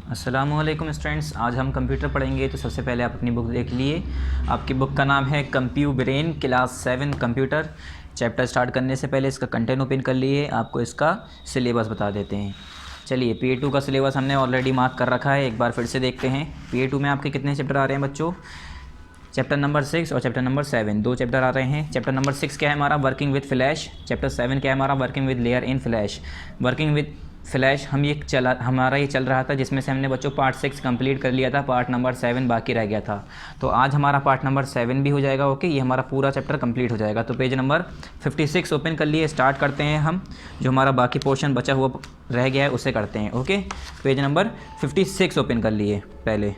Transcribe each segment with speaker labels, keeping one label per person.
Speaker 1: अस्सलामुअलैकुम स्टूडेंट्स, आज हम कंप्यूटर पढ़ेंगे। तो सबसे पहले आप अपनी बुक देख लिए। आपकी बुक का नाम है Compu Brain class 7 computer. Chapter start करने से पहले इसका कंटेंट ओपन कर लिए, आपको इसका सिलेबस बता देते हैं। चलिए, PA2 का सिलेबस हमने ऑलरेडी मार्क कर रखा है, एक बार फिर से देखते हैं। PA2 में आपके कितने चैप्टर आ रहे हैं बच्चों? चैप्टर नंबर 6 और चैप्टर नंबर 7, दो चैप्टर आ रहे हैं। चैप्टर नंबर 6 क्या है हमारा? Working with flash. चैप्टर 7 क्या है हमारा? Working with layer in flash. Working with flash हमारा ये चल रहा था, जिसमें से हमने बच्चों पार्ट 6 कंप्लीट कर लिया था, पार्ट नंबर 7 बाकी रह गया था। तो आज हमारा पार्ट नंबर 7 भी हो जाएगा। ओके, ये हमारा पूरा चैप्टर कंप्लीट हो जाएगा। तो पेज नंबर 56 ओपन कर लिए, स्टार्ट करते हैं हम। जो हमारा बाकी पोर्शन बचा हुआ रह गया है उसे करते हैं। ओके, पेज नंबर 56 ओपन कर लिए पहले।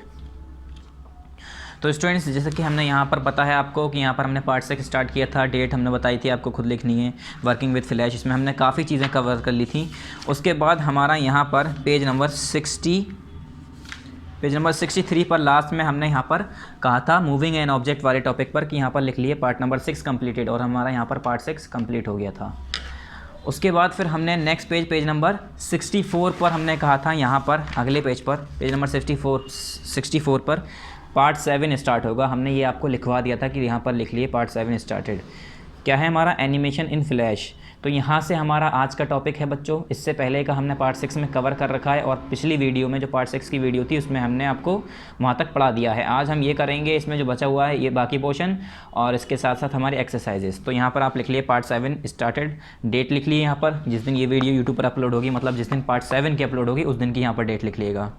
Speaker 1: तो स्टूडेंट्स, जैसे कि हमने यहाँ पर पता है आपको कि यहाँ पर हमने पार्ट 6 स्टार्ट किया था, डेट हमने बताई थी, आपको खुद लिखनी है। वर्किंग विद फ्लैश, इसमें हमने काफ़ी चीज़ें कवर कर ली थी। उसके बाद हमारा यहाँ पर पेज नंबर 63 पर लास्ट में हमने यहाँ पर कहा था मूविंग एन ऑब्जेक्ट वाले टॉपिक पर कि यहाँ पर लिख लिए पार्ट नंबर 6 कंप्लीटेड, और हमारा यहाँ पर पार्ट 6 कंप्लीट हो गया था। उसके बाद फिर हमने नेक्स्ट पेज नंबर 64 पर हमने कहा था, यहाँ पर अगले पेज पर पेज नंबर 64 पर पार्ट 7 स्टार्ट होगा। हमने ये आपको लिखवा दिया था कि यहाँ पर लिख लिए पार्ट 7 स्टार्टेड। क्या है हमारा? एनिमेशन इन फ्लैश। तो यहाँ से हमारा आज का टॉपिक है बच्चों। इससे पहले का हमने पार्ट 6 में कवर कर रखा है, और पिछली वीडियो में जो पार्ट 6 की वीडियो थी उसमें हमने आपको वहाँ तक पढ़ा दिया है। आज हम ये करेंगे, इसमें जो बचा हुआ है ये बाकी पोर्शन, और इसके साथ साथ हमारे एक्सरसाइजेस। तो यहाँ पर आप लिख लिए पार्ट 7 स्टार्टेड, डेट लिख लिए यहाँ पर, जिस दिन ये वीडियो यूट्यूब पर अपलोड होगी, मतलब जिस दिन पार्ट 7 की अपलोड होगी उस दिन की यहाँ पर डेट लिख लिएगा।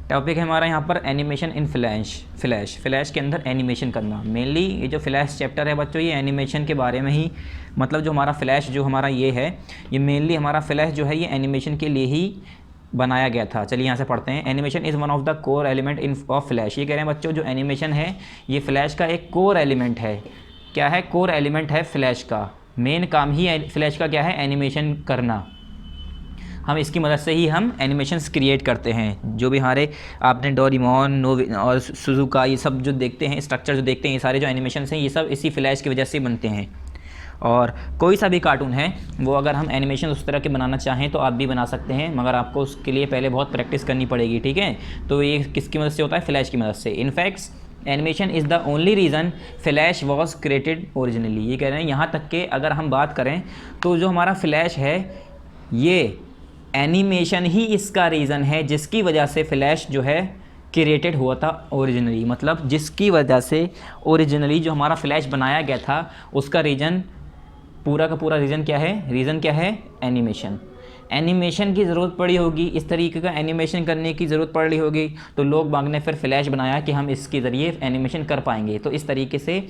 Speaker 1: टॉपिक है हमारा यहाँ पर एनिमेशन इन फ्लैश के अंदर एनिमेशन करना। मेनली ये जो फ्लैश चैप्टर है बच्चों, ये एनिमेशन के बारे में ही, मतलब जो हमारा फ्लैश जो हमारा ये है, ये मेनली हमारा फ्लैश जो है ये एनिमेशन के लिए ही बनाया गया था। चलिए यहाँ से पढ़ते हैं। Animation is one of the core element in of flash. ये कह रहे हैं बच्चों, जो एनिमेशन है ये फ्लैश का एक कोर एलिमेंट है। क्या है? कोर एलिमेंट है फ्लैश का। मेन काम ही फ्लैश का क्या है? एनिमेशन करना। हम इसकी मदद से ही हम एनिमेशंस क्रिएट करते हैं। जो भी हमारे आपने डोरेमोन, नोवी और सुजुका, ये सब जो देखते हैं, स्ट्रक्चर जो देखते हैं, ये सारे जो एनिमेशंस हैं ये सब इसी फ्लैश की वजह से बनते हैं। और कोई सा भी कार्टून है वो अगर हम एनिमेशन उस तरह के बनाना चाहें तो आप भी बना सकते हैं, मगर आपको उसके लिए पहले बहुत प्रैक्टिस करनी पड़ेगी। ठीक है, तो ये किसकी मदद से होता है? फ्लैश की मदद से। In fact animation is the only reason flash was created originally. ये कह रहे हैं यहाँ तक के अगर हम बात करें तो जो हमारा फ्लैश है ये एनिमेशन ही इसका रीज़न है जिसकी वजह से फ्लैश जो है क्रिएटेड हुआ था ओरिजिनली। मतलब जिसकी वजह से ओरिजिनली जो हमारा फ्लैश बनाया गया था उसका रीज़न, पूरा का पूरा रीज़न क्या है? रीज़न क्या है? एनिमेशन। एनिमेशन की ज़रूरत पड़ी होगी, इस तरीके का एनिमेशन करने की ज़रूरत पड़ रही होगी, तो लोग बाग ने फिर फ्लैश बनाया कि हम इसके ज़रिए एनिमेशन कर पाएंगे। तो इस तरीके से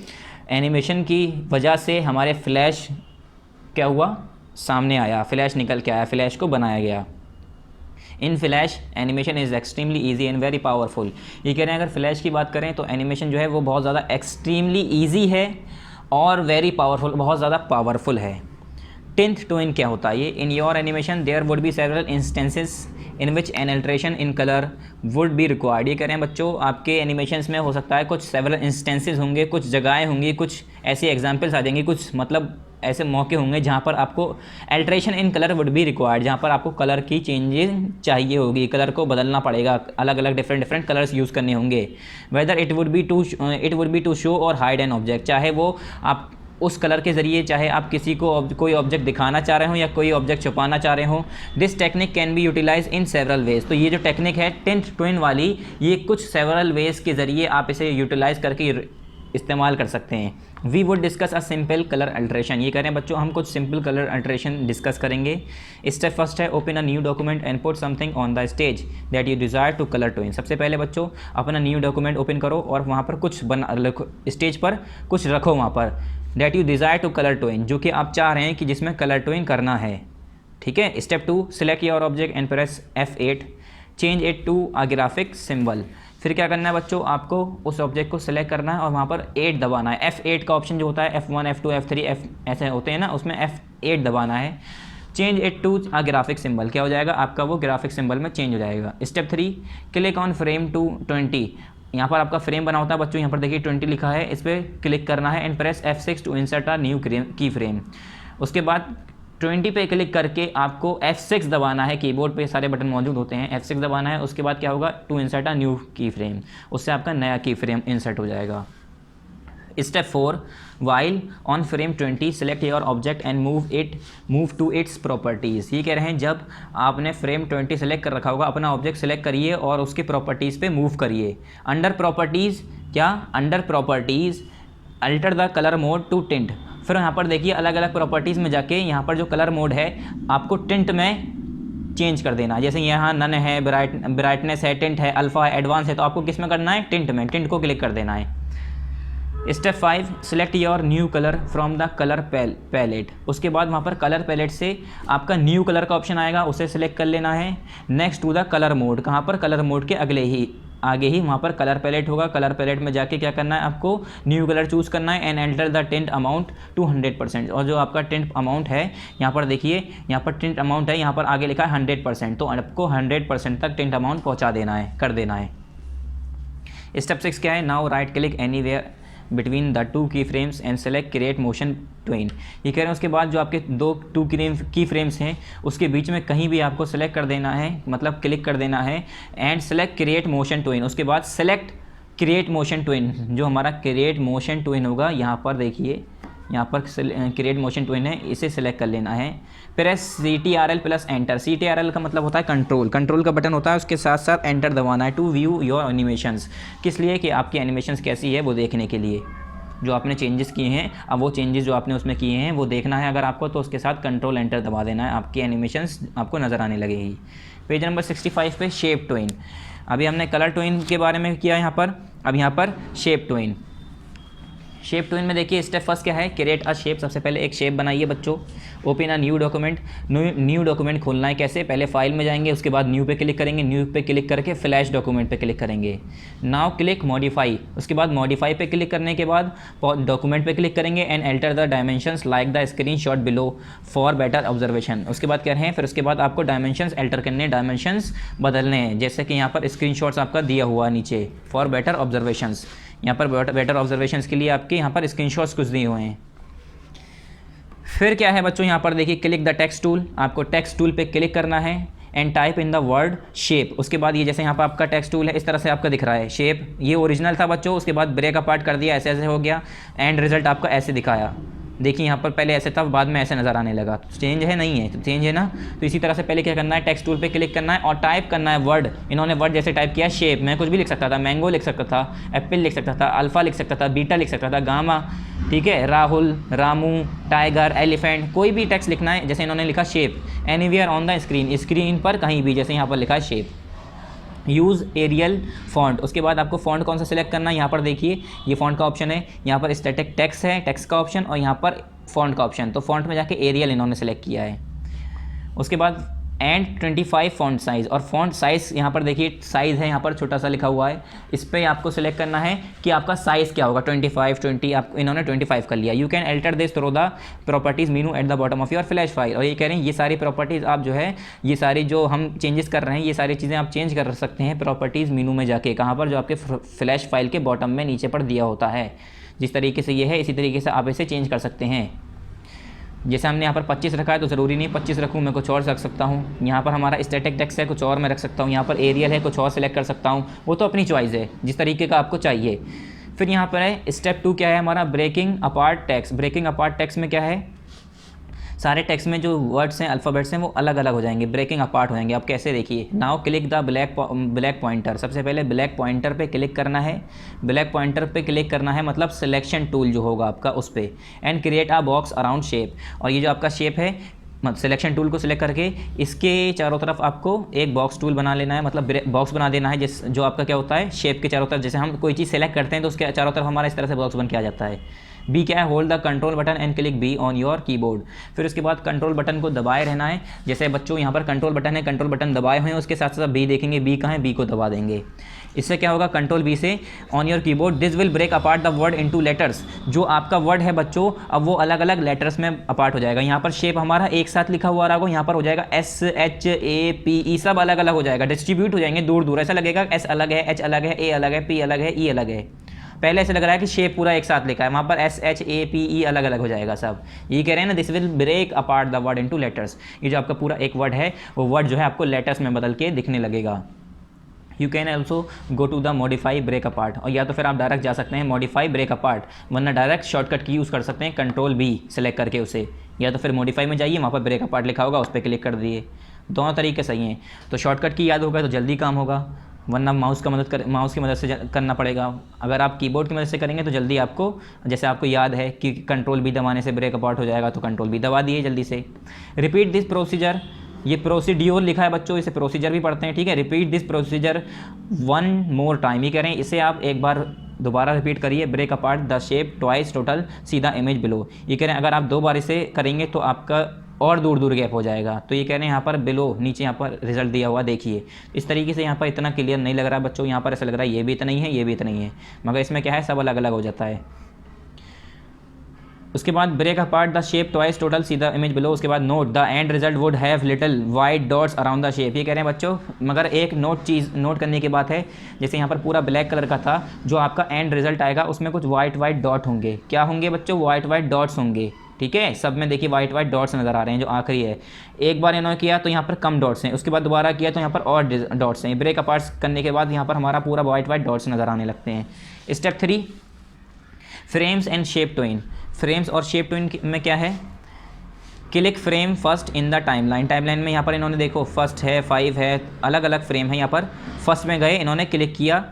Speaker 1: एनिमेशन की वजह से हमारे फ्लैश क्या हुआ? सामने आया, फ्लैश निकल के आया, फ्लैश को बनाया गया। In Flash animation is extremely easy and very powerful. ये कह रहे हैं अगर फ्लैश की बात करें तो एनिमेशन जो है वो बहुत ज़्यादा एक्सट्रीमली ईजी है और वेरी पावरफुल, बहुत ज़्यादा पावरफुल है। टिंट टू इन क्या होता है ये? In your animation there would be several instances in which an alteration in colour would be required. ये कह रहे हैं बच्चों, आपके एनिमेशंस में हो सकता है कुछ सेवरल इंस्टेंसेस होंगे, कुछ जगहें होंगी, कुछ ऐसी एग्जांपल्स आ जाएंगी, कुछ मतलब ऐसे मौके होंगे जहाँ पर आपको alteration in colour would be required, जहाँ पर आपको कलर की चेंजिंग चाहिए होगी, कलर को बदलना पड़ेगा, अलग अलग डिफरेंट कलर्स यूज़ करने होंगे। Whether it would be to show और हाइड एन ऑब्जेक्ट, चाहे वो आप उस कलर के ज़रिए, चाहे आप किसी को कोई ऑब्जेक्ट दिखाना चाह रहे हो या कोई ऑब्जेक्ट छुपाना चाह रहे हो। This technique can be utilise in several ways. तो ये जो टेक्निक है टिंट टू इन वाली, ये कुछ सेवरल वेज के ज़रिए आप इसे यूटिलाइज़ करके इस्तेमाल कर सकते हैं। We would discuss a simple colour alteration. ये कह रहे हैं बच्चों, हम कुछ सिंपल कलर अल्ट्रेशन डिस्कस करेंगे। स्टेप फर्स्ट है open a new document and put something on the stage that you desire to colour to in. सबसे पहले बच्चों अपना न्यू डॉक्यूमेंट ओपन करो और वहाँ पर कुछ स्टेज पर कुछ रखो वहाँ पर, that you desire to colour to in, जो कि आप चाह रहे हैं कि जिसमें कलर टू इन करना है। ठीक है। Step 2 select your object and press F8, change it to a graphic symbol. फिर क्या करना है बच्चों, आपको उस ऑब्जेक्ट को सिलेक्ट करना है और वहाँ पर 8 दबाना है। F8 का ऑप्शन जो होता है F1 F2 F3 F ऐसे होते हैं ना, उसमें F8 दबाना है। Change it to a graphic symbol, क्या हो जाएगा आपका? वो ग्राफिक सिंबल में चेंज हो जाएगा। Step 3 click on frame to 20। यहाँ पर आपका फ्रेम बना होता है बच्चों, यहाँ पर देखिए 20 लिखा है, इस पर क्लिक करना है and press F6 to insert a new key frame. उसके बाद 20 पे क्लिक करके आपको F6 दबाना है, कीबोर्ड पे सारे बटन मौजूद होते हैं, F6 दबाना है। उसके बाद क्या होगा, to insert a new key frame, उससे आपका नया की फ्रेम इंसर्ट हो जाएगा। Step 4, while on frame 20 select your object and move to its properties. ये कह रहे हैं जब आपने फ्रेम 20 सेलेक्ट कर रखा होगा, अपना ऑब्जेक्ट सेलेक्ट करिए और उसके प्रॉपर्टीज़ पे मूव करिए। अंडर प्रॉपर्टीज़ क्या, under properties alter the colour mode to tint. फिर यहाँ पर देखिए अलग अलग प्रॉपर्टीज़ में जाके यहाँ पर जो कलर मोड है आपको टिंट में चेंज कर देना। जैसे यहाँ नन है, ब्राइटनेस है, टिंट है, अल्फ़ा है, एडवांस है, तो आपको किस में करना है, टिंट में, टिंट को क्लिक कर देना है। Step 5, select your new colour from the colour palette. उसके बाद वहाँ पर कलर पैलेट से आपका न्यू कलर का ऑप्शन आएगा, उसे सिलेक्ट कर लेना है। Next to the colour mode, कहाँ पर, कलर मोड के आगे ही वहाँ पर कलर पैलेट होगा। कलर पैलेट में जाके क्या करना है, आपको न्यू कलर चूज़ करना है and enter the tint amount to 100%। और जो आपका टिंट अमाउंट है यहाँ पर देखिए, यहाँ पर टिंट अमाउंट है, यहाँ पर आगे लिखा है 100%, तो आपको 100% तक टिंट अमाउंट पहुँचा देना है, कर देना है। स्टेप 6 क्या है, now right click anywhere between the two key frames and select create motion tween. ये कह रहे हैं उसके बाद जो आपके टू की फ्रेम्स हैं उसके बीच में कहीं भी आपको सेलेक्ट कर देना है, मतलब क्लिक कर देना है and select create motion Twain. उसके बाद सेलेक्ट क्रिएट मोशन ट्वेन, जो हमारा क्रिएट मोशन ट्वेन होगा यहाँ पर देखिए, यहाँ पर क्रिएट मोशन ट्वेन है, इसे सेलेक्ट कर लेना है। Press CTRL plus enter. CTRL का मतलब होता है कंट्रोल का बटन होता है, उसके साथ साथ एंटर दबाना है टू व्यू योर एनिमेशंस। किस लिए, कि आपकी एनिमेशंस कैसी है वो देखने के लिए, जो आपने चेंजेस किए हैं, अब वो चेंजेस जो आपने उसमें किए हैं वो देखना है अगर आपको, तो उसके साथ कंट्रोल एंटर दबा देना है, आपकी एनिमेशंस आपको नज़र आने लगेगी। पेज नंबर 65 पे शेप ट्वेन। अभी हमने कलर ट्वेन के बारे में किया यहाँ पर, अब यहाँ पर शेप ट्वेन। शेप ट्वेन में देखिए स्टेप फर्स्ट क्या है, क्रिएट अ शेप। सबसे पहले एक शेप बनाइए बच्चों। Open a new document, new document खोलना है कैसे, पहले फाइल में जाएंगे, उसके बाद न्यू पे क्लिक करेंगे, न्यू पे क्लिक करके फ्लैश डॉक्यूमेंट पे क्लिक करेंगे। नाउ क्लिक मॉडिफाई, उसके बाद मॉडिफाई पे क्लिक करने के बाद डॉक्यूमेंट पे क्लिक करेंगे and alter the dimensions like the screen shot below for better observation. उसके बाद क्या रहे हैं, फिर उसके बाद आपको डायमेंशंस एल्टर करने, डायमेंशंस बदलने हैं, जैसे कि यहाँ पर स्क्रीन शॉट्स आपका दिया हुआ नीचे फॉर बेटर ऑब्जर्वेशंस। यहाँ पर बेटर ऑब्जर्वेशंस के लिए आपके यहाँ पर स्क्रीनशॉट्स कुछ दिए हुए हैं। फिर क्या है बच्चों, यहाँ पर देखिए क्लिक द टेक्स्ट टूल, आपको टेक्स्ट टूल पे क्लिक करना है and type in the word shape. उसके बाद ये जैसे यहाँ पर आपका टेक्स्ट टूल है इस तरह से आपका दिख रहा है शेप, ये ओरिजिनल था बच्चों, उसके बाद ब्रेक अपार्ट कर दिया, ऐसे ऐसे हो गया एंड रिजल्ट आपका ऐसे दिखाया। देखिए यहाँ पर पहले ऐसे था, बाद में ऐसे नज़र आने लगा, चेंज है नहीं है, चेंज है ना। तो इसी तरह से पहले क्या करना है, टेक्स्ट टूल पे क्लिक करना है और टाइप करना है वर्ड। इन्होंने वर्ड जैसे टाइप किया शेप, मैं कुछ भी लिख सकता था, मैंगो लिख सकता था, एप्पल लिख सकता था, अल्फ़ा लिख सकता था, बीटा लिख सकता था, गामा, ठीक है, राहुल, रामू, टाइगर, एलिफेंट, कोई भी टेक्स्ट लिखना है। जैसे इन्होंने लिखा shape, anywhere on the screen, screen पर कहीं भी, जैसे यहाँ पर लिखा है शेप। यूज़ एरियल फॉन्ट, उसके बाद आपको फॉन्ट कौन सा सिलेक्ट करना है, यहाँ पर देखिए ये फॉन्ट का ऑप्शन है, यहाँ पर स्टैटिक टेक्स्ट है, टेक्स्ट का ऑप्शन, और यहाँ पर फॉन्ट का ऑप्शन। तो फॉन्ट में जाके एरियल इन्होंने सेलेक्ट किया है। उसके बाद एंड 25 फॉन्ट साइज़, और फॉन्ट साइज़ यहाँ पर देखिए साइज़ है, यहाँ पर छोटा सा लिखा हुआ है, इस पर आपको सिलेक्ट करना है कि आपका साइज़ क्या होगा। 25, 20, आप इन्होंने 25 कर लिया। You can alter this through the properties menu at the bottom of your flash file. और ये कह रहे हैं ये सारी प्रॉपर्टीज़ आप जो है, ये सारी जो हम चेंजेस कर रहे हैं, ये सारी चीज़ें आप चेंज कर सकते हैं प्रॉपर्टीज़ मेनू में जाके, कहाँ पर, जो आपके फ्लैश फाइल के बॉटम में नीचे पर दिया होता है। जिस तरीके से ये है इसी तरीके से आप इसे चेंज कर सकते हैं। जैसे हमने यहाँ पर 25 रखा है तो ज़रूरी नहीं 25 रखूँ, मैं कुछ और रख सकता हूँ। यहाँ पर हमारा स्टैटिक टेक्स्ट है, कुछ और मैं रख सकता हूँ। यहाँ पर एरियल है, कुछ और सिलेक्ट कर सकता हूँ, वो तो अपनी चॉइस है जिस तरीके का आपको चाहिए। फिर यहाँ पर है स्टेप 2 क्या है हमारा, breaking apart text. Breaking apart text में क्या है, सारे टेक्स्ट में जो वर्ड्स हैं, अल्फ़ाबेट्स हैं, वो अलग अलग हो जाएंगे, ब्रेकिंग अपार्ट हो जाएंगे। आप कैसे देखिए, now click the black pointer. सबसे पहले ब्लैक पॉइंटर पे क्लिक करना है, ब्लैक पॉइंटर पे क्लिक करना है मतलब सिलेक्शन टूल जो होगा आपका उस पर, and create a box around shape. और ये जो आपका शेप है, सिलेक्शन टूल को सिलेक्ट करके इसके चारों तरफ आपको एक बॉक्स टूल बना लेना है, मतलब बॉक्स बना देना है, जिस जो आपका क्या होता है शेप के चारों तरफ। जैसे हम कोई चीज़ सेलेक्ट करते हैं तो उसके चारों तरफ हमारा इस तरह से बॉक्स बन के आ जाता है। बी क्या है, hold the control button and click be on your keyboard. फिर उसके बाद कंट्रोल बटन को दबाए रहना है। जैसे बच्चों यहाँ पर कंट्रोल बटन है, कंट्रोल बटन दबाए हुए हैं, उसके साथ साथ बी देखेंगे, बी कहाँ है, बी को दबा देंगे। इससे क्या होगा, कंट्रोल बी से on your keyboard this will break apart the word into letters. जो आपका वर्ड है बच्चों, अब वो अलग अलग लेटर्स में अपार्ट हो जाएगा। यहाँ पर शेप हमारा एक साथ लिखा हुआ रहा, यहाँ पर हो जाएगा SHAPE, सब अलग अलग हो जाएगा, डिस्ट्रीब्यूट हो जाएंगे दूर दूर। ऐसा लगेगा S अलग है, H अलग है, A अलग है, P अलग है, E अलग है। पहले ऐसे लग रहा है कि शेप पूरा एक साथ लिखा है, वहाँ पर SHAPE अलग अलग हो जाएगा सब। ये कह रहे हैं ना, this will break apart the word into letters. ये जो आपका पूरा एक वर्ड है वो वर्ड जो है आपको लेटर्स में बदल के दिखने लगेगा। You can also go to the modify break apart, और या तो फिर आप डायरेक्ट जा सकते हैं मॉडिफाई ब्रेक अपार्ट, वरना डायरेक्ट शॉर्टकट की यूज़ कर सकते हैं Ctrl+B सेलेक्ट करके उसे, या तो फिर मॉडिफाई में जाइए, वहाँ पर ब्रेक अपार्ट लिखा होगा उस पर क्लिक कर दिए। दोनों तरीके सही हैं। तो शॉर्टकट की याद होगा तो जल्दी काम होगा, वरना माउस की मदद से करना पड़ेगा। अगर आप कीबोर्ड की मदद से करेंगे तो जल्दी आपको, जैसे आपको याद है कि Ctrl+B दबाने से ब्रेक अपार्ट हो जाएगा, तो Ctrl+B दबा दिए जल्दी से। रिपीट दिस प्रोसीजर, ये प्रोसीड्योर लिखा है बच्चों, इसे प्रोसीजर भी पढ़ते हैं, ठीक है। Repeat this procedure 1 more time, ये कह रहे हैं इसे आप एक बार दोबारा रिपीट करिए। Break apart the shape twice total see the image below, ये कह रहे हैं अगर आप 2 बार इसे करेंगे तो आपका और दूर दूर गैप हो जाएगा। तो ये कह रहे हैं यहाँ पर बिलो, नीचे यहाँ पर रिजल्ट दिया हुआ देखिए। इस तरीके से यहाँ पर इतना क्लियर नहीं लग रहा है बच्चों, यहाँ पर ऐसा लग रहा है ये भी इतना ही है, ये भी इतना ही है, मगर इसमें क्या है सब अलग अलग हो जाता है। उसके बाद break apart the shape twice total see the image below, उसके बाद note the end result would have little white dots around the shape. ये कह रहे हैं बच्चों, मगर एक नोट करने की बात है, जैसे यहाँ पर पूरा ब्लैक कलर का था, जो आपका एंड रिजल्ट आएगा उसमें कुछ वाइट डॉट होंगे। क्या होंगे बच्चों? वाइट डॉट्स होंगे, ठीक है। सब में देखिए वाइट डॉट्स नज़र आ रहे हैं, जो आखिरी है। एक बार इन्होंने किया तो यहाँ पर कम डॉट्स हैं, उसके बाद दोबारा किया तो यहाँ पर और डॉट्स हैं। ब्रेक अपार्ट करने के बाद यहाँ पर हमारा पूरा वाइट डॉट्स नज़र आने लगते हैं। Step 3, frames and shape twin. Frames और शेप ट्विन में क्या है? Click frame first in the timeline. Timeline में यहाँ पर इन्होंने देखो फर्स्ट है, 5 है, अलग अलग फ्रेम है। यहाँ पर फर्स्ट में गए, इन्होंने क्लिक किया।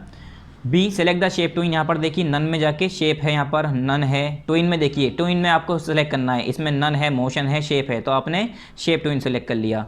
Speaker 1: B, select the shape twin, यहाँ पर देखिए नन में जाके शेप है, यहाँ पर नन है। ट्विन में देखिए, ट्विन में आपको सेलेक्ट करना है, इसमें नन है, मोशन है, शेप है, तो आपने शेप ट्विन सेलेक्ट कर लिया।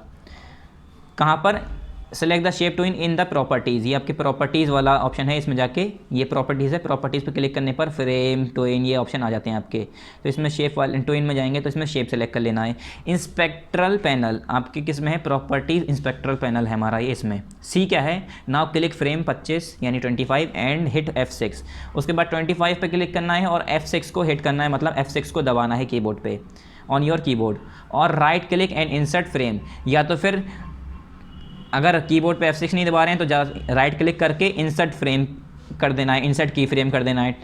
Speaker 1: कहाँ पर? Select the shape twin in the properties, ये आपके प्रॉपर्टीज़ वाला ऑप्शन है, इसमें जाके ये प्रॉपर्टीज़ है, प्रॉपर्टीज़ पे क्लिक करने पर फ्रेम ट्विन ये ऑप्शन आ जाते हैं आपके। तो इसमें शेप वाले ट्विन में जाएंगे तो इसमें शेप सेलेक्ट कर लेना है। इंस्पेक्ट्रल पैनल आपके किस में है? प्रॉपर्टीज़ इंस्पेक्ट्रल पैनल है हमारा ये, इसमें। सी क्या है? नाउ क्लिक फ्रेम 25 यानी 25 एंड हिट F6। उसके बाद 25 पे क्लिक करना है और F6 को हिट करना है, मतलब F6 को दबाना है कीबोर्ड पे, ऑन योर कीबोर्ड। और right click and insert frame, या तो फिर अगर कीबोर्ड पे F6 नहीं दबा रहे हैं तो राइट क्लिक करके इंसर्ट फ्रेम कर देना है, इंसर्ट की फ्रेम कर देना है।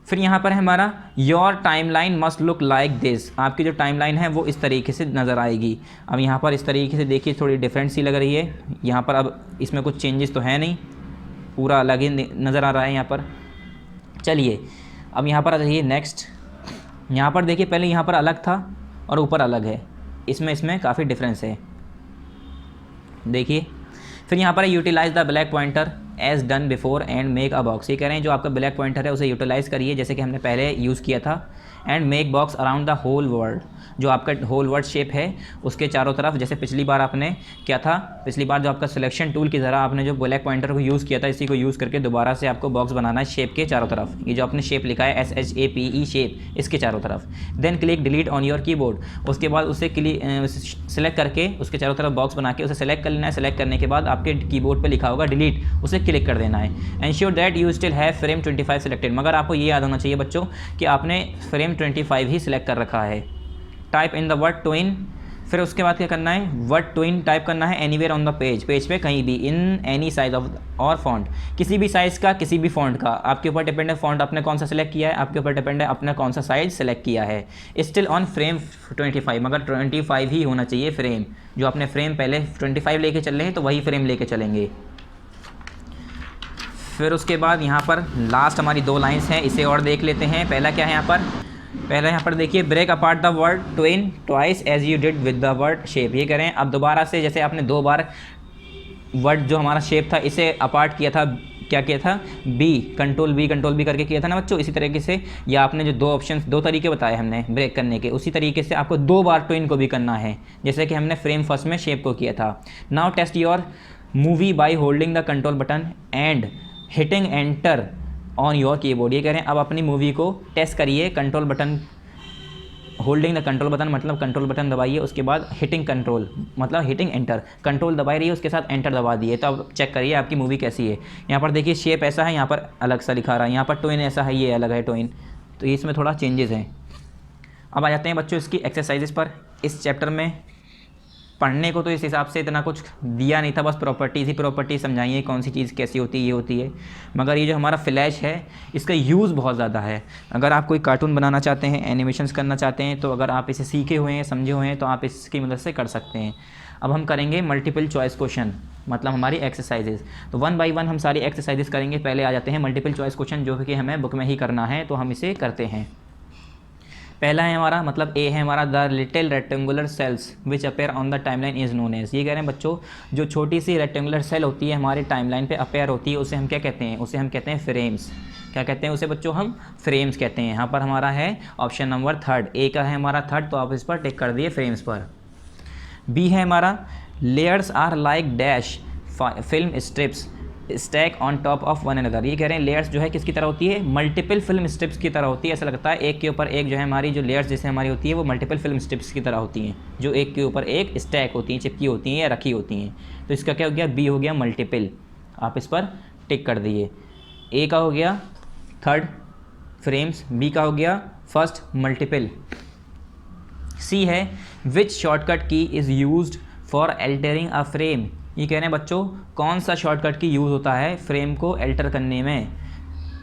Speaker 1: फिर यहाँ पर है हमारा your timeline must look like this, आपकी जो टाइमलाइन है वो इस तरीके से नज़र आएगी। अब यहाँ पर इस तरीके से देखिए, थोड़ी डिफरेंट सी लग रही है यहाँ पर। अब इसमें कुछ चेंजेस तो है नहीं, पूरा अलग ही नज़र आ रहा है यहाँ पर। चलिए अब यहाँ पर आ जाइए नेक्स्ट। यहाँ पर देखिए, पहले यहाँ पर अलग था और ऊपर अलग है, इसमें काफ़ी डिफरेंस है, देखिए। फिर यहाँ पर utilise the black pointer as done before and make a box. ये कह रहे हैं जो आपका ब्लैक पॉइंटर है उसे यूटिलाइज़ करिए जैसे कि हमने पहले यूज़ किया था। And make box around the whole world, जो आपका होल वर्ल्ड शेप है उसके चारों तरफ, जैसे पिछली बार आपने क्या था, पिछली बार जो आपका सिलेक्शन टूल की तरह आपने जो ब्लैक पॉइंटर को यूज़ किया था, इसी को यूज़ करके दोबारा से आपको बॉक्स बनाना है शेप के चारों तरफ। ये जो आपने शेप लिखा है SHAPE शेप, इसके चारों तरफ। Then click delete on your keyboard, उसके बाद उसे सेलेक्ट करके उसके चारों तरफ बॉक्स बना के उसे सेलेक्ट कर लेना है। सेलेक्ट करने के बाद आपके कीबोर्ड पर लिखा होगा डिलीट, उसे क्लिक कर देना है। Ensure that you still have frame 25 selected, मगर आपको ये याद होना चाहिए बच्चों कि आपने फ्रेम 25 ही सिलेक्ट कर रखा है। Type in the word twin, फिर उसके बाद क्या करना है? वर्ड ट्विन टाइप करना है anywhere on the page, page पे कहीं भी, इन एनी साइज ऑफ और फॉन्ट, किसी भी साइज़ का, किसी भी फॉन्ट का, आपके ऊपर डिपेंड है फॉन्ट आपने कौन सा सेलेक्ट किया है, आपके ऊपर डिपेंड है आपने कौन सा साइज सेलेक्ट किया है। स्टिल ऑन फ्रेम 25, मगर 25 ही होना चाहिए फ्रेम, जो आपने फ्रेम पहले 25 लेके चल रहे हैं तो वही फ्रेम लेके चलेंगे। फिर उसके बाद यहाँ पर लास्ट हमारी 2 लाइन्स हैं, इसे और देख लेते हैं। पहला क्या है यहाँ पर? पहले यहाँ पर देखिए, break apart the word twin twice as you did with the word shape. ये करें अब दोबारा से, जैसे आपने 2 बार वर्ड जो हमारा शेप था इसे अपार्ट किया था, क्या किया था? Ctrl+B करके किया था ना बच्चों। इसी तरीके से, या आपने जो 2 ऑप्शन 2 तरीके बताए हमने ब्रेक करने के, उसी तरीके से आपको 2 बार ट्विन को भी करना है, जैसे कि हमने फ्रेम फर्स्ट में शेप को किया था। Now test your movie by holding the control button and hitting enter on your keyboard. ये कह रहे हैं अब अपनी मूवी को टेस्ट करिए, control button, holding the control button मतलब कंट्रोल बटन दबाइए, उसके बाद हिटिंग कंट्रोल मतलब हिटिंग एंटर, कंट्रोल दबाई रही है उसके साथ एंटर दबा दिए, तो अब चेक करिए आपकी मूवी कैसी है। यहाँ पर देखिए शेप ऐसा है, यहाँ पर अलग सा लिखा रहा है, यहाँ पर ट्विन ऐसा है, ये अलग है ट्विन, तो इसमें थोड़ा चेंजेस हैं। अब आ जाते हैं बच्चों इसकी एक्सरसाइजेस पर। इस चैप्टर में पढ़ने को तो इस हिसाब से इतना कुछ दिया नहीं था, बस प्रॉपर्टीज़ ही प्रॉपर्टी समझाइए कौन सी चीज़ कैसी होती है, ये होती है। मगर ये जो हमारा फ्लैश है इसका यूज़ बहुत ज़्यादा है। अगर आप कोई कार्टून बनाना चाहते हैं, एनिमेशंस करना चाहते हैं, तो अगर आप इसे सीखे हुए हैं, समझे हुए हैं, तो आप इसकी मदद से कर सकते हैं। अब हम करेंगे मल्टीपल चॉइस क्वेश्चन, मतलब हमारी एक्सरसाइजेज। तो 1 बाय 1 हम सारी एक्सरसाइजेज करेंगे। पहले आ जाते हैं मल्टीपल चॉइस क्वेश्चन, जो कि हमें बुक में ही करना है, तो हम इसे करते हैं। पहला है हमारा, मतलब ए है हमारा, the little rectangular cells which appear on the timeline is known as. ये कह रहे हैं बच्चों, जो छोटी सी रेक्टेंगुलर सेल होती है हमारे टाइमलाइन पे अपेयर होती है, उसे हम क्या कहते हैं? उसे हम कहते हैं फ्रेम्स। क्या कहते हैं उसे बच्चों? हम फ्रेम्स कहते हैं। यहाँ पर हमारा है ऑप्शन नंबर 3, ए का है हमारा 3, तो आप इस पर टिक कर दिए फ्रेम्स पर। बी है हमारा, layers are like dash film strips stack on top of one another. ये कह रहे हैं लेयर्स जो है किसकी तरह होती है? मल्टीपल फिल्म स्ट्रिप्स की तरह होती है। ऐसा लगता है एक के ऊपर एक जो है हमारी जो लेयर्स जैसे हमारी होती है वो मल्टीपल फिल्म स्ट्रिप्स की तरह होती हैं, जो एक के ऊपर एक स्टैक होती हैं, चिपकी होती हैं या रखी होती हैं। तो इसका क्या हो गया? बी हो गया मल्टीपल। आप इस पर टिक कर दिए। ए का हो गया 3 फ्रेम्स, बी का हो गया 1 मल्टीपल। सी है विच शॉर्टकट की is used for altering a frame. ये कह रहे हैं बच्चों, कौन सा शॉर्टकट की यूज़ होता है फ्रेम को अल्टर करने में?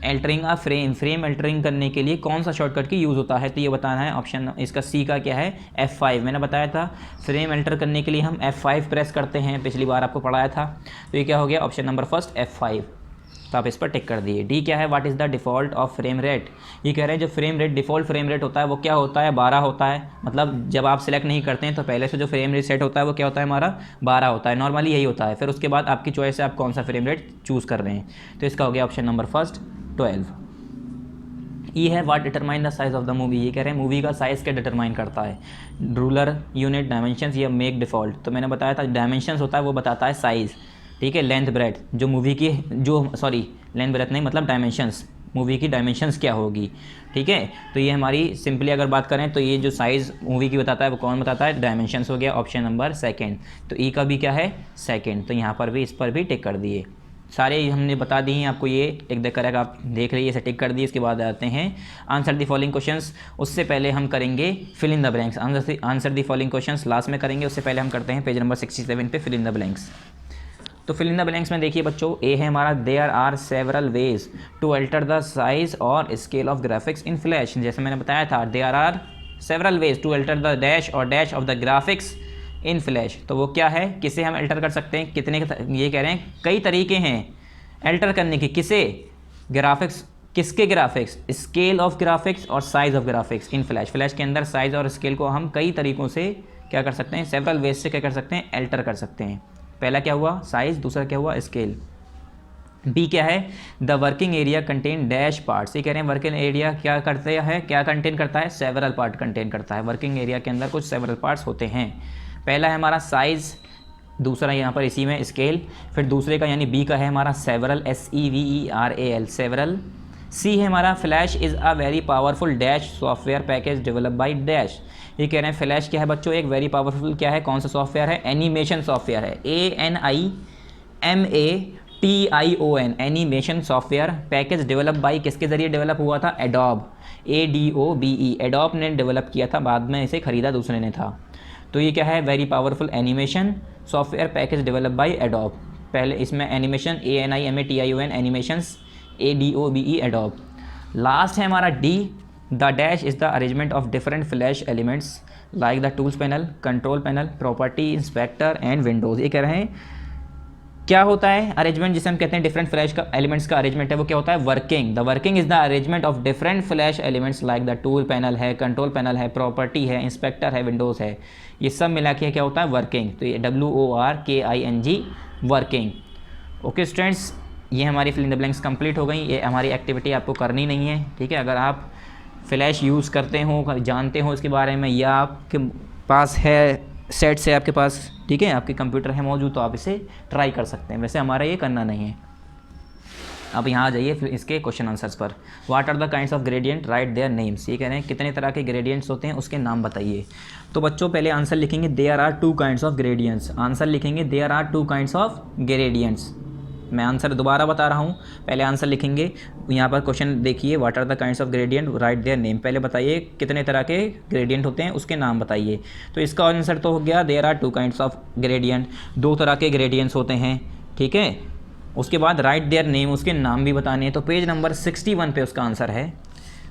Speaker 1: अल्टरिंग अ फ्रेम अल्टरिंग करने के लिए कौन सा शॉर्टकट की यूज़ होता है? तो ये बताना है। ऑप्शन इसका सी का क्या है? F5। मैंने बताया था फ्रेम अल्टर करने के लिए हम F5 प्रेस करते हैं, पिछली बार आपको पढ़ाया था। तो ये क्या हो गया? Option number 1 F5। तो आप इस पर टिक कर दिए। डी क्या है? What is the default of frame rate. ये कह रहे हैं जो frame rate, default frame rate होता है वो क्या होता है? 12 होता है। मतलब जब आप सिलेक्ट नहीं करते हैं तो पहले से जो फ्रेम रेट सेट होता है वो क्या होता है हमारा? 12 होता है। नॉर्मली यही होता है। फिर उसके बाद आपकी चॉइस है आप कौन सा फ्रेम रेट चूज़ कर रहे हैं। तो इसका हो गया ऑप्शन नंबर 1 12। ई है what determine the size of the movie. ये कह रहे हैं मूवी का साइज़ क्या डिटरमाइन करता है? रूलर, यूनिट, डायमेंशंस या मेक डिफ़ॉल्ट। तो मैंने बताया था डायमेंशंस होता है वो बताता है साइज़, ठीक है। लेंथ ब्रेथ जो मूवी की लेंथ ब्रेथ नहीं मतलब डायमेंशंस, मूवी की डायमेंशंस क्या होगी, ठीक है। तो ये हमारी सिंपली अगर बात करें तो ये जो साइज़ मूवी की बताता है वो कौन बताता है? डायमेंशंस हो गया ऑप्शन नंबर 2। तो ई का भी क्या है? 2। तो यहाँ पर भी इस पर भी टिक कर दिए। सारे हमने बता दी हैं आपको, ये टिक देख कर आप देख लीजिए, इसे टिक कर दिए। इसके बाद आते हैं आंसर द फॉलोइंग क्वेश्चंस। उससे पहले हम करेंगे fill in the blanks. Answer the following questions last में करेंगे, उससे पहले हम करते हैं पेज नंबर 67 पे फिल इन द ब्लैंक्स। तो फिल इन द ब्लैंक्स में देखिए बच्चों, ए है हमारा, there are several ways to alter the size और scale of graphics in Flash. जैसे मैंने बताया था, there are several ways to alter the dash और dash of the graphics in Flash. तो वो क्या है? किसे हम अल्टर कर सकते हैं? कितने ये कह रहे हैं कई तरीके हैं अल्टर करने के। किसे? ग्राफिक्स। किसके ग्राफिक्स? स्केल ऑफ ग्राफिक्स और size of graphics in flash. Flash के अंदर साइज़ और स्केल को हम कई तरीक़ों से क्या कर सकते हैं? सेवरल वेज से क्या कर सकते हैं? अल्टर कर सकते हैं। पहला क्या हुआ? साइज़, दूसरा क्या हुआ? स्केल। बी क्या है? The working area contain dash parts. ये कह रहे हैं वर्किंग एरिया क्या करते हैं, क्या कंटेन करता है? सेवरल पार्ट कंटेन करता है। वर्किंग एरिया के अंदर कुछ सेवरल पार्ट्स होते हैं। पहला है हमारा साइज़, दूसरा यहाँ पर इसी में स्केल, फिर दूसरे का यानी बी का है हमारा सेवरल, SEVERAL सेवरल। सी है हमारा, flash is a very powerful dash software package develop by dash. ये कह रहे हैं फ्लैश क्या है बच्चों? एक वेरी पावरफुल क्या है? कौन सा सॉफ्टवेयर है? एनिमेशन सॉफ्टवेयर है। ANIMATION animation software. Package develop by किसके ज़रिए डेवलप हुआ था? Adobe, ADOBE। एडोब ने डेवलप किया था, बाद में इसे ख़रीदा दूसरे ने था। तो ये क्या है? Very powerful animation software package develop by adobe. पहले इसमें animation ANIMATION animations, ADOBE adobe. Last है हमारा D, the dash is the arrangement of different flash elements like the tools panel, control panel, property, inspector and Windows. ये कह रहे हैं क्या होता है अरेंजमेंट, जिसे हम कहते हैं डिफरेंट फ्लैश का एलिमेंट्स का अरेंजमेंट है, वो क्या होता है? Working. The working is the arrangement of different flash elements like the tool panel है, कंट्रोल पैनल है, प्रॉपर्टी है, इंस्पेक्टर है, विंडोज़ है। ये सब मिला के क्या होता है? वर्किंग। तो ये WORKING वर्किंग। ओके स्टूडेंट्स, ये हमारी fill in the blanks complete हो गई। ये हमारी एक्टिविटी आपको करनी नहीं है, ठीक है। अगर आप फ्लैश यूज़ करते हो, जानते हो इसके बारे में, या आपके पास है सेट से आपके पास, ठीक है, आपके कंप्यूटर है मौजूद, तो आप इसे ट्राई कर सकते हैं। वैसे हमारा ये करना नहीं है। अब यहाँ आ जाइए फिर इसके क्वेश्चन आंसर्स पर। What are the kinds of gradient, right there names. ये कह रहे हैं कितने तरह के ग्रेडियंट्स होते हैं, उसके नाम बताइए। तो बच्चों पहले आंसर लिखेंगे there are 2 kinds of gradients. Answer लिखेंगे there are 2 kinds of gradients. मैं आंसर दोबारा बता रहा हूँ, पहले आंसर लिखेंगे। यहाँ पर क्वेश्चन देखिए, what are the kinds of gradient, right there name. पहले बताइए कितने तरह के ग्रेडियंट होते हैं, उसके नाम बताइए। तो इसका आंसर तो हो गया there are 2 kinds of gradient, 2 तरह के ग्रेडियंट्स होते हैं, ठीक है। उसके बाद राइट देयर नेम, उसके नाम भी बताने हैं। तो पेज नंबर 61 पे उसका आंसर है,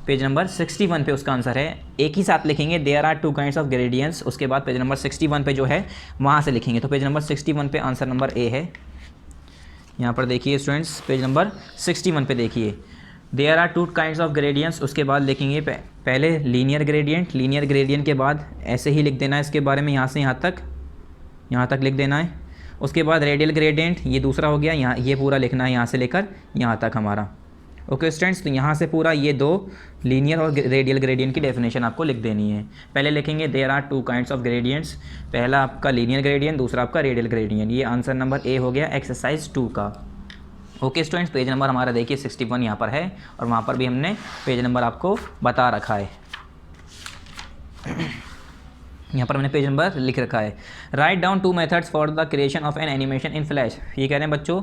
Speaker 1: पेज नंबर 61 पे उसका आंसर है। एक ही साथ लिखेंगे there are 2 kinds of gradients, उसके बाद पेज नंबर 61 पे जो है वहाँ से लिखेंगे। तो पेज नंबर 61 पे आंसर नंबर ए है। यहाँ पर देखिए स्टूडेंट्स, पेज नंबर 61 पे देखिए, there are 2 kinds of gradients, उसके बाद लिखेंगे पहले लीनियर ग्रेडियंट, लीनियर ग्रेडियंट के बाद ऐसे ही लिख देना है इसके बारे में, यहाँ से यहाँ तक लिख देना है। उसके बाद रेडियल ग्रेडियंट, ये दूसरा हो गया, यहाँ ये पूरा लिखना है यहाँ से लेकर यहाँ तक हमारा। ओके स्टूडेंट्स, तो यहाँ से पूरा ये 2 लीनियर और रेडियल ग्रेडियंट की डेफिनेशन आपको लिख देनी है। पहले लिखेंगे there are 2 kinds of gradients, पहला आपका लीनियर ग्रेडियंट, दूसरा आपका रेडियल ग्रेडियंट। ये आंसर नंबर ए हो गया एक्सरसाइज 2 का। ओके स्टूडेंट्स, पेज नंबर हमारा देखिए 61 यहाँ पर है, और वहाँ पर भी हमने पेज नंबर आपको बता रखा है। यहाँ पर मैंने पेज नंबर लिख रखा है। Write down 2 methods for the creation of N animation in flash. ये कह रहे हैं बच्चों,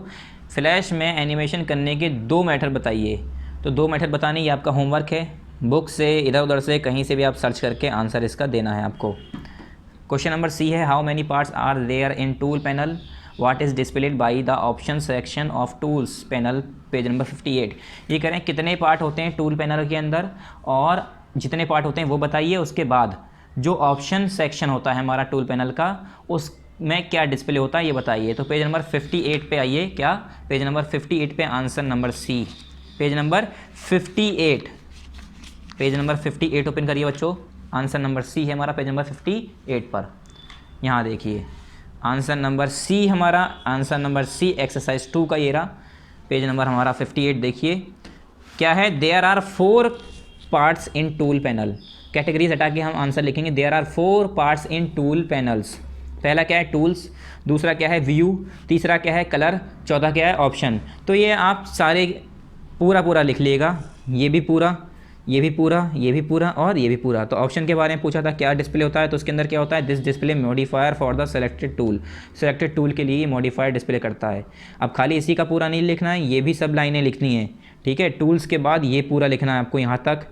Speaker 1: फ्लैश में एनिमेशन करने के 2 मेथड बताइए। तो 2 मेथड बताने, ये आपका होमवर्क है, बुक से इधर उधर से कहीं से भी आप सर्च करके आंसर इसका देना है आपको। क्वेश्चन नंबर सी है, how many parts are there in tool panel, what is displayed by the option section of tools panel, page number 58। ये कह रहे हैं कितने पार्ट होते हैं टूल पैनल के अंदर, और जितने पार्ट होते हैं वो बताइए। उसके बाद जो ऑप्शन सेक्शन होता है हमारा टूल पैनल का, उसमें क्या डिस्प्ले होता है ये बताइए। तो पेज नंबर 58 पे आइए, क्या पेज नंबर 58 पे answer number C, page number 58, page number 58 open करिए बच्चों, आंसर नंबर सी है हमारा पेज नंबर 58 पर। यहाँ देखिए आंसर नंबर सी, हमारा आंसर नंबर सी एक्सरसाइज 2 का ये रहा, पेज नंबर हमारा 58 देखिए क्या है, there are 4 parts in tool panel. Categories हटा के हम आंसर लिखेंगे, there are 4 parts in tool panels. पहला क्या है टूल्स, दूसरा क्या है व्यू, तीसरा क्या है कलर, चौथा क्या है ऑप्शन। तो ये आप सारे पूरा लिख लीजिएगा, ये भी पूरा, ये भी पूरा, ये भी पूरा और ये भी पूरा। तो ऑप्शन के बारे में पूछा था क्या डिस्प्ले होता है, तो उसके अंदर क्या होता है, this display modifier for the selected tool, selected tool के लिए मॉडिफायर डिस्प्ले करता है। अब खाली इसी का पूरा नहीं लिखना है, ये भी सब लाइनें लिखनी है, ठीक है। टूल्स के बाद ये पूरा लिखना है आपको यहाँ तक,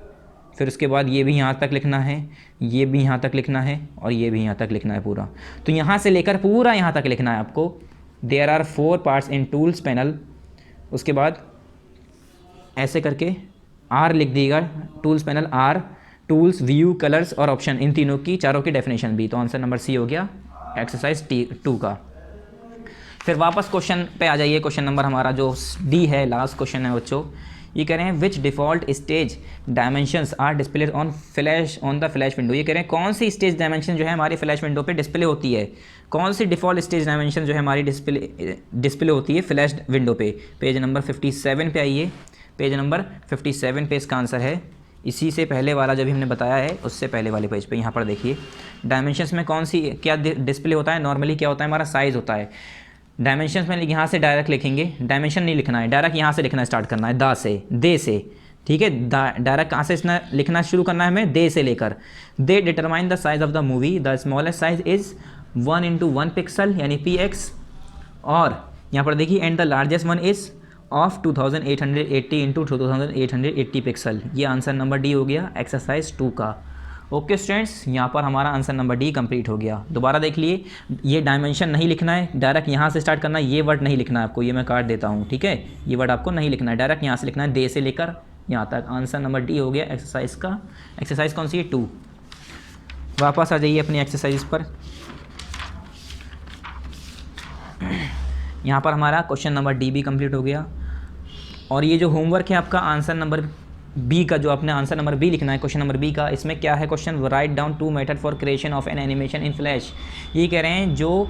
Speaker 1: फिर उसके बाद ये भी यहाँ तक लिखना है, ये भी यहाँ तक लिखना है और ये भी यहाँ तक लिखना है पूरा। तो यहाँ से लेकर पूरा यहाँ तक लिखना है आपको, there are 4 parts in tools panel. उसके बाद ऐसे करके आर लिख दीजिएगा, tools panel are, tools view colours और ऑप्शन, इन तीनों की चारों की डेफिनेशन भी। तो आंसर नंबर सी हो गया एक्सरसाइज 2 का। फिर वापस क्वेश्चन पे आ जाइए, क्वेश्चन नंबर हमारा जो डी है, लास्ट क्वेश्चन है बच्चों। ये कह रहे हैं which default stage dimensions are displayed on flash on the flash window. ये कह रहे हैं कौन सी स्टेज डायमेंशन जो है हमारी फ्लैश विंडो पे डिस्प्ले होती है, कौन सी डिफ़ॉल्ट स्टेज डायमेंशन जो है हमारी डिस्प्ले होती है फ्लैश विंडो पे। पेज नंबर 57 पे आइए, पेज नंबर 57 पे इसका आंसर है। इसी से पहले वाला जब भी हमने बताया है उससे पहले वाले पेज पे यहाँ पर देखिए, डायमेंशंस में कौन सी क्या डिस्प्ले होता है, नॉर्मली क्या होता है हमारा साइज़ होता है। डायमेंशंस में यहाँ से डायरेक्ट लिखेंगे, डायमेंशन नहीं लिखना है, डायरेक्ट यहाँ से लिखना स्टार्ट करना है, दा से दे से, ठीक है। डायरेक्ट कहाँ से लिखना शुरू करना है हमें, दे से लेकर। They determine the size of the movie, the smallest size is 1 × 1 pixel यानी px, और यहाँ पर देखिए and the largest one is of 2880 × 2880 pixel. ये आंसर नंबर डी हो गया एक्सरसाइज 2 का। ओके स्टूडेंट्स, यहाँ पर हमारा आंसर नंबर डी कंप्लीट हो गया। दोबारा देख लिए, ये डायमेंशन नहीं लिखना है, डायरेक्ट यहाँ से स्टार्ट करना है, ये वर्ड नहीं लिखना है आपको, ये मैं काट देता हूँ, ठीक है। ये वर्ड आपको नहीं लिखना है, डायरेक्ट यहाँ से लिखना है, दे से लेकर यहाँ तक। आंसर नंबर डी हो गया एक्सरसाइज का। एक्सरसाइज कौन सी है 2। वापस आ जाइए अपनी एक्सरसाइज पर। यहाँ पर हमारा क्वेश्चन नंबर डी भी कंप्लीट हो गया, और ये जो होमवर्क है आपका आंसर नंबर बी का, जो आपने आंसर नंबर बी लिखना है क्वेश्चन नंबर बी का, इसमें क्या है question, write down 2 method for creation of N animation in flash. ये कह रहे हैं जो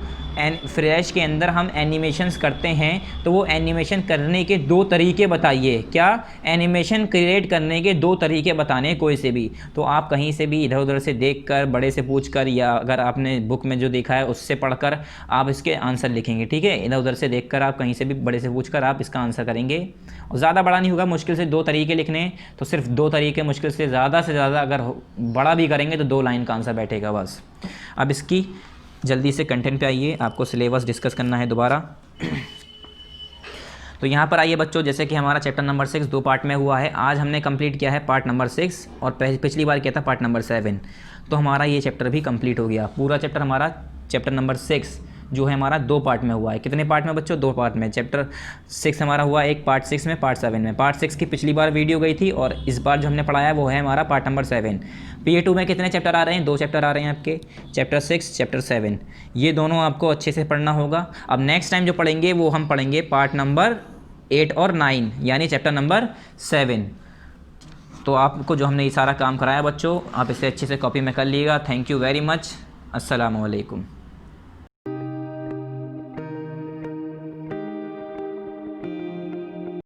Speaker 1: फ्लैश के अंदर हम एनिमेशंस करते हैं तो वो एनिमेशन करने के 2 तरीके बताइए। क्या, एनिमेशन क्रिएट करने के 2 तरीके बताने कोई से भी। तो आप कहीं से भी इधर उधर से देखकर, बड़े से पूछकर, या अगर आपने बुक में जो देखा है उससे पढ़कर आप इसके आंसर लिखेंगे, ठीक है। इधर उधर से देखकर आप कहीं से भी बड़े से पूछकर आप इसका आंसर करेंगे, और ज़्यादा बड़ा नहीं होगा, मुश्किल से 2 तरीके लिखने, तो सिर्फ 2 तरीके, मुश्किल से ज़्यादा अगर बड़ा भी करेंगे तो 2 लाइन का आंसर बैठेगा बस। अब इसकी जल्दी से कंटेंट पे आइए, आपको सिलेबस डिस्कस करना है दोबारा। तो यहाँ पर आइए बच्चों, जैसे कि हमारा चैप्टर नंबर 6 2 पार्ट में हुआ है, आज हमने कंप्लीट किया है पार्ट नंबर 6 और पिछली बार किया था पार्ट नंबर 7। तो हमारा ये चैप्टर भी कंप्लीट हो गया। पूरा चैप्टर हमारा चैप्टर नंबर 6 जो है हमारा 2 पार्ट में हुआ है। कितने पार्ट में बच्चों? 2 पार्ट में। चैप्टर 6 हमारा हुआ एक पार्ट 6 में, पार्ट 7 में। पार्ट 6 की पिछली बार वीडियो गई थी और इस बार जो हमने पढ़ाया वो है हमारा पार्ट नंबर 7। PA2 में कितने चैप्टर आ रहे हैं? 2 चैप्टर आ रहे हैं आपके, चैप्टर 6 चैप्टर 7। ये दोनों आपको अच्छे से पढ़ना होगा। अब नेक्स्ट टाइम जो पढ़ेंगे वो हम पढ़ेंगे पार्ट नंबर 8 और 9 यानी चैप्टर नंबर 7। तो आपको जो हमने ये सारा काम कराया बच्चों, आप इसे अच्छे से कॉपी में कर लीजिएगा। Thank you very much. अस्सलाम वालेकुम।